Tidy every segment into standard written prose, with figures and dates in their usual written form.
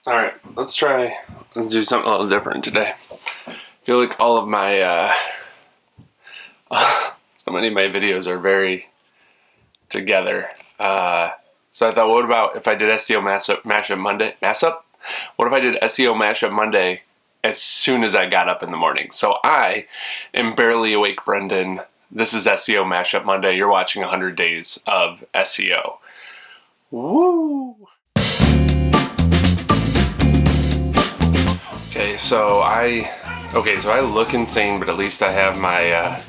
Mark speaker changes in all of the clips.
Speaker 1: Alright, let's do something a little different today. I feel like all of my, so many of my videos are very together. So I thought, what about if I did SEO Mashup Monday? What if I did SEO Mashup Monday as soon as I got up in the morning? So I am barely awake, Brendan. This is SEO Mashup Monday. You're watching 100 Days of SEO. Woo! So I look insane, but at least I have my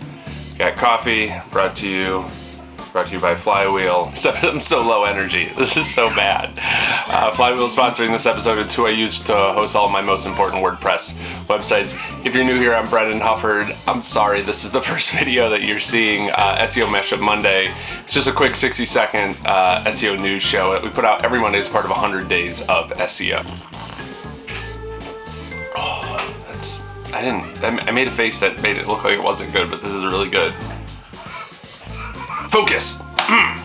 Speaker 1: got coffee brought to you by Flywheel. Except I'm so low energy. This is so bad. Flywheel is sponsoring this episode. It's who I use to host all of my most important WordPress websites. If you're new here, I'm Brendan Hufford. I'm sorry, this is the first video that you're seeing, SEO Mashup Monday. It's just a quick 60-second SEO news show that we put out every Monday as part of 100 Days of SEO. I made a face that made it look like it wasn't good, but this is really good. Focus.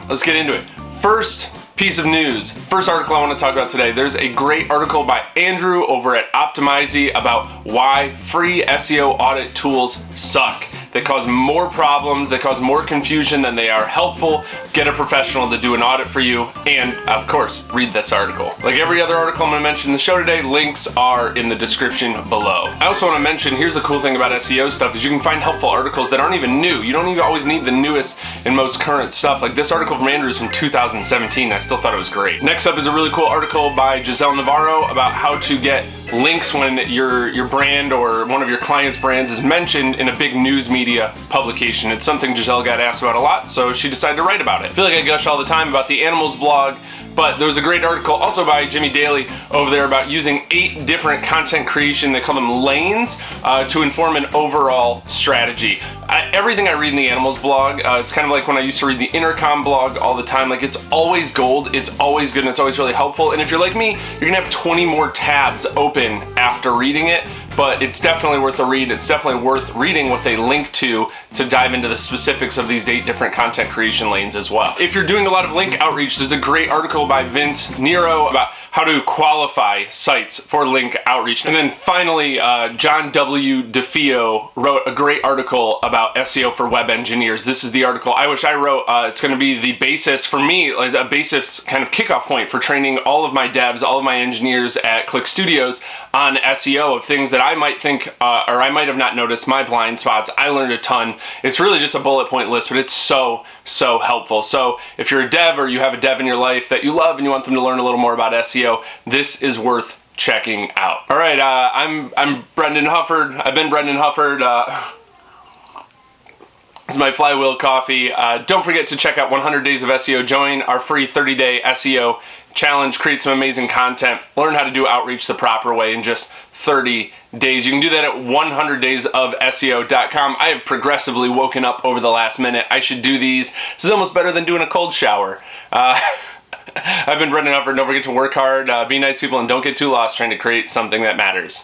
Speaker 1: Let's get into it. First piece of news, first article I want to talk about today. There's a great article by Andrew over at Optimizy about why free SEO audit tools suck. They cause more problems, they cause more confusion than they are helpful. Get a professional to do an audit for you, and of course, read this article. Like every other article I'm going to mention in the show today, links are in the description below. I also want to mention, here's the cool thing about SEO stuff, is you can find helpful articles that aren't even new. You don't even always need the newest and most current stuff. Like this article from Andrew is from 2017. I still thought it was great. Next up is a really cool article by Giselle Navarro about how to get links when your brand or one of your clients' brands is mentioned in a big news media publication. It's something Giselle got asked about a lot, so she decided to write about it. I feel like I gush all the time about the animals blog, but there was a great article also by Jimmy Daly over there about using 8 different content creation, they call them lanes, to inform an overall strategy. Everything I read in the animals blog, it's kind of like when I used to read the Intercom blog all the time. Like it's always gold, it's always good, and it's always really helpful. And if you're like me, you're gonna have 20 more tabs open after reading it, but it's definitely worth a read. It's definitely worth reading what they link to dive into the specifics of these 8 different content creation lanes as well. If you're doing a lot of link outreach, there's a great article by Vince Nero about how to qualify sites for link outreach. And then finally, John W. DeFeo wrote a great article about SEO for web engineers. This is the article I wish I wrote. It's going to be the basis for me, like a basis kind of kickoff point for training all of my devs, all of my engineers at Click Studios on SEO of things that I might think, or I might have not noticed, my blind spots. I learned a ton. It's really just a bullet point list, but it's so helpful. So if you're a dev or you have a dev in your life that you love and you want them to learn a little more about SEO, this is worth checking out. All right, I'm Brendan Hufford. I've been Brendan Hufford. This is my Flywheel coffee. Don't forget to check out 100 Days of SEO. Join our free 30-day SEO challenge. Create some amazing content. Learn how to do outreach the proper way in just 30 days. You can do that at 100daysofseo.com. I have progressively woken up over the last minute. I should do these. This is almost better than doing a cold shower. I've been Brendan Hufford. Don't forget to work hard, be nice people, and don't get too lost trying to create something that matters.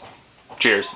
Speaker 1: Cheers.